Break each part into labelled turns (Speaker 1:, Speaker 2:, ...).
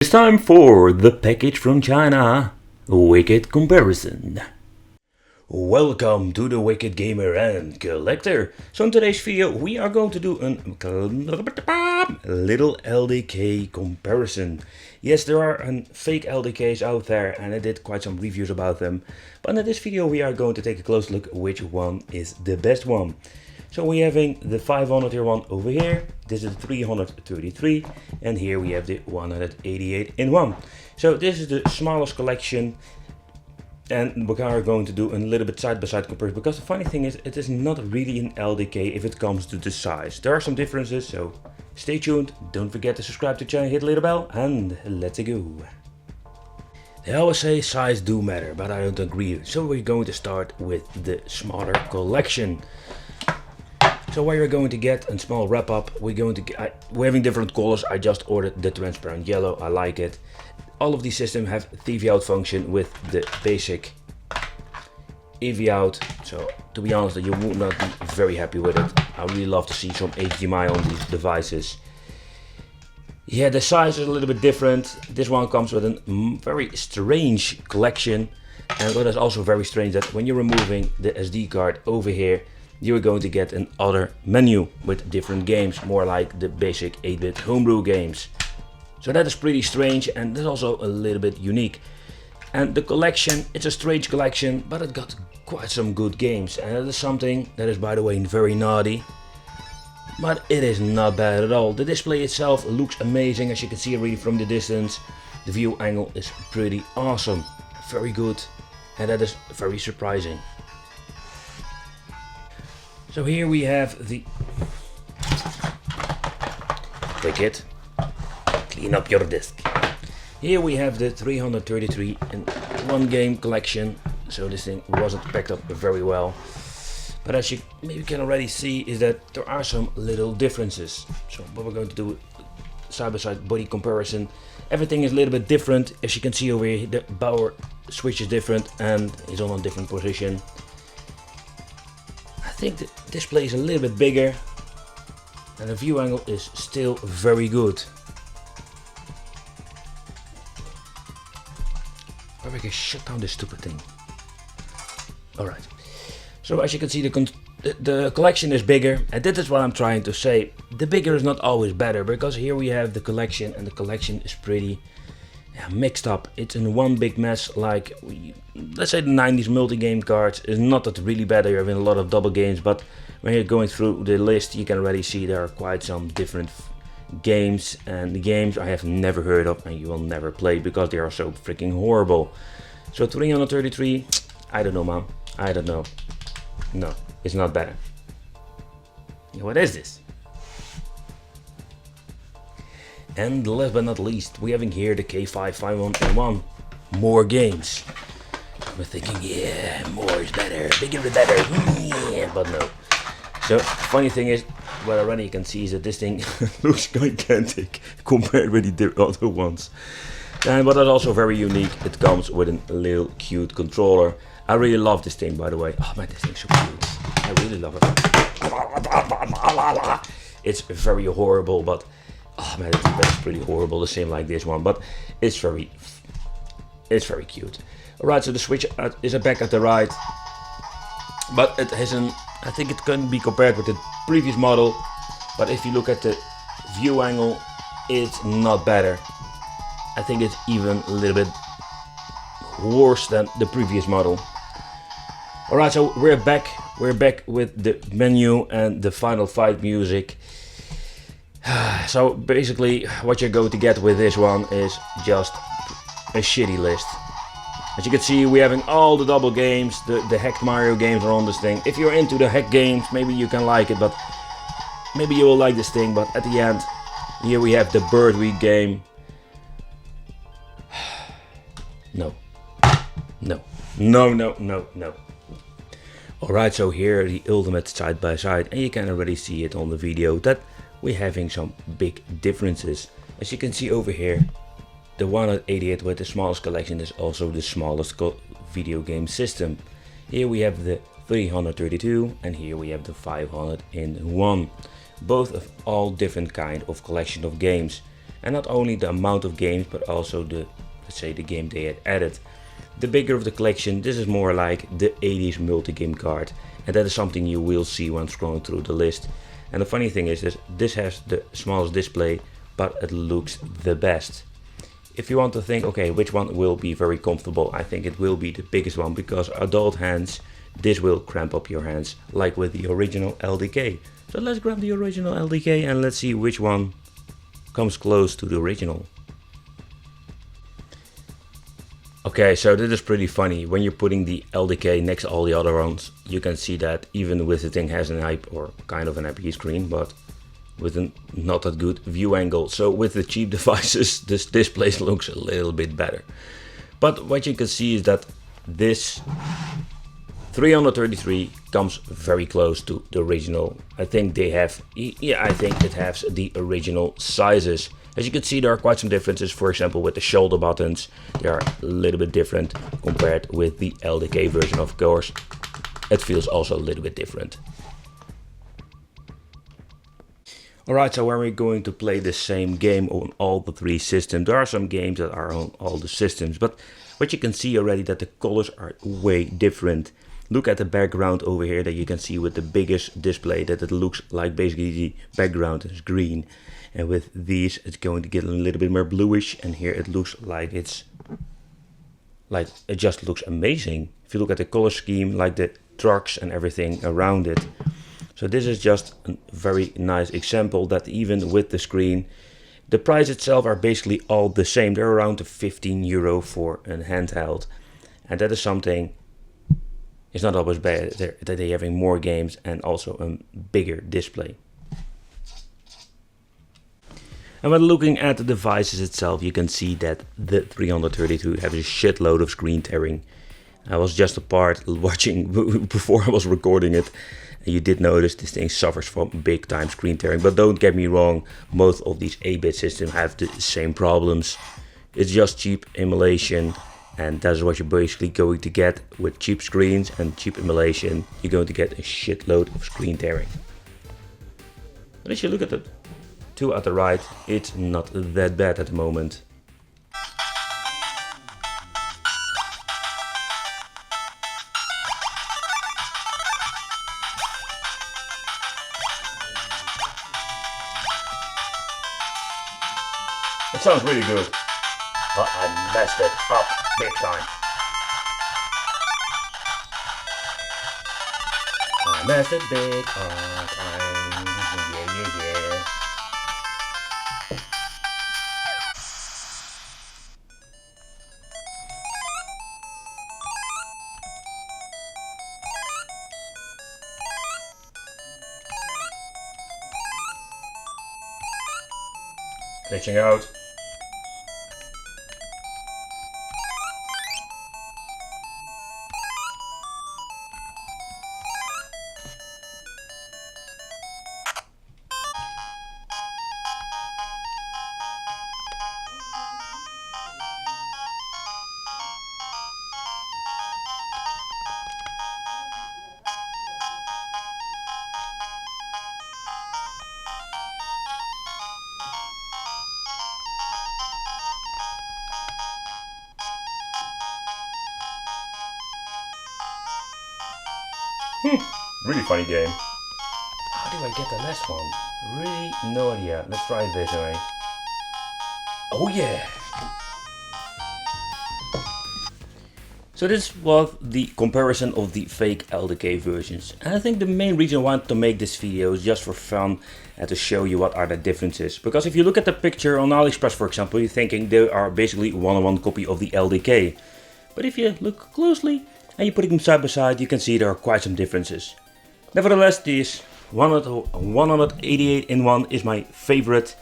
Speaker 1: It's time for the package from China, Wicked Comparison. Welcome to the Wicked Gamer and Collector. So in today's video we are going to do a little LDK comparison. Yes, there are fake LDKs out there and I did quite some reviews about them. But in this video we are going to take a close look which one is the best one. So we're having the 500 tier one over here, this is the 333, and here we have the 188 in one. So this is the smallest collection, and we are going to do a little bit side-by-side comparison, because the funny thing is, it is not really an LDK if it comes to the size. There are some differences, so stay tuned, don't forget to subscribe to the channel, hit the little bell, and let's go. They always say size do matter, but I don't agree. So we're going to start with the smaller collection. So what you're going to get a small wrap up, we're having different colors. I just ordered the transparent yellow, I like it. All of these systems have TV out function with the basic AV out. So to be honest, you would not be very happy with it. I really love to see some HDMI on these devices. Yeah, the size is a little bit different. This one comes with a very strange collection. And what is also very strange, that when you're removing the SD card over here, you're going to get an other menu with different games, more like the basic 8-bit homebrew games. So that is pretty strange, and that's also a little bit unique. And the collection, it's a strange collection, but it got quite some good games. And that is something that is, by the way, very naughty. But it is not bad at all. The display itself looks amazing, as you can see already from the distance. The view angle is pretty awesome, very good, and that is very surprising. So here we have the take it, clean up your disk. Here we have the 333 in one game collection. So this thing wasn't packed up very well. But as you maybe can already see, is that there are some little differences. So what we're going to do, side by side body comparison. Everything is a little bit different. As you can see over here, the power switch is different and is on a different position. I think the display is a little bit bigger and the view angle is still very good. Where we can shut down this stupid thing. Alright, so as you can see, the collection is bigger, and this is what I'm trying to say. The bigger is not always better, because here we have the collection, and the collection is pretty mixed up. It's in one big mess, like let's say the 90s multi-game cards is not that really bad. You're having a lot of double games, but when you're going through the list, you can already see there are quite some different games, and the games I have never heard of and you will never play because they are so freaking horrible. So 333, I don't know, man. I don't know. No, it's not better. What is this? And last but not least, we're having here the K551 more games. We're thinking, yeah, more is better, bigger is better, yeah, but no. So funny thing is, what already you can see is that this thing looks gigantic compared with the other ones. And what is also very unique, it comes with a little cute controller. I really love this thing, by the way. Oh man, this thing's so cute. I really love it. It's very horrible, but oh man, it's pretty horrible, the same like this one, but it's very cute. Alright, so the switch is back at the right, but it has I think it can be compared with the previous model, but if you look at the view angle, it's not better. I think it's even a little bit worse than the previous model. Alright, so we're back with the menu and the final fight music. So basically what you're going to get with this one is just a shitty list. As you can see, we're having all the double games, the hacked Mario games are on this thing. If you're into the hack games, maybe you can like it, but maybe you will like this thing. But at the end, here we have the Bird Week game. No. Alright, so here the ultimate side by side, and you can already see it on the video that we're having some big differences. As you can see over here, the 188 with the smallest collection is also the smallest video game system. Here we have the 332 and here we have the 500 in one. Both of all different kind of collection of games. And not only the amount of games, but also the, let's say, the game they had added. The bigger of the collection, this is more like the 80s multi-game card, and that is something you will see when scrolling through the list. And the funny thing is this has the smallest display, but it looks the best. If you want to think, okay, which one will be very comfortable, I think it will be the biggest one, because adult hands, this will cramp up your hands, like with the original LDK. So let's grab the original LDK and let's see which one comes close to the original. Okay, so this is pretty funny. When you're putting the LDK next to all the other ones, you can see that even with the thing has an IP, or kind of an IP screen, but with a not that good view angle. So with the cheap devices, this display looks a little bit better. But what you can see is that this 333 comes very close to the original. I think they have, yeah, I think it has the original sizes. As you can see, there are quite some differences. For example, with the shoulder buttons, they are a little bit different compared with the LDK version. Of course, it feels also a little bit different. Alright, so when we're going to play the same game on all the three systems, there are some games that are on all the systems, but what you can see already that the colors are way different. Look at the background over here that you can see with the biggest display, that it looks like basically the background is green. And with these, it's going to get a little bit more bluish, and here it looks like it just looks amazing. If you look at the color scheme, like the trucks and everything around it. So this is just a very nice example that even with the screen, the price itself are basically all the same. They're around €15 for a handheld. And that is something, it's not always bad that they're having more games and also a bigger display. And when looking at the devices itself, you can see that the 332 has a shitload of screen tearing. I was just apart watching before I was recording it. And you did notice this thing suffers from big time screen tearing. But don't get me wrong, most of these 8-bit systems have the same problems. It's just cheap emulation, and that's what you're basically going to get with cheap screens and cheap emulation. You're going to get a shitload of screen tearing. But if you look at the two at the right, it's not that bad at the moment. It sounds really good, but I messed it up big time. I messed it big time. Yeah. Glitching out. Really funny game. How do I get the last one? Really no idea. Let's try it this way. Oh yeah! So this was the comparison of the fake LDK versions. And I think the main reason I want to make this video is just for fun and to show you what are the differences. Because if you look at the picture on AliExpress, for example, you're thinking they are basically one-on-one copy of the LDK. But if you look closely and you put them side by side, you can see there are quite some differences. Nevertheless, this 188 in 1 is my favorite.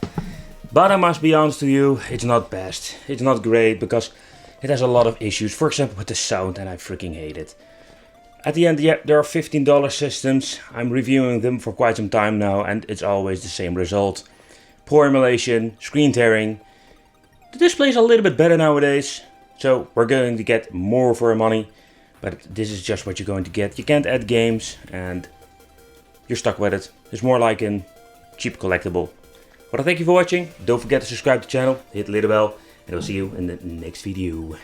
Speaker 1: But I must be honest with you, it's not best. It's not great because it has a lot of issues. For example, with the sound, and I freaking hate it. At the end, yeah, there are $15 systems. I'm reviewing them for quite some time now, and it's always the same result. Poor emulation, screen tearing. The display is a little bit better nowadays, so we're going to get more for our money. But this is just what you're going to get. You can't add games, and you're stuck with it. It's more like a cheap collectible. Well, thank you for watching. Don't forget to subscribe to the channel, hit the little bell, and I'll see you in the next video.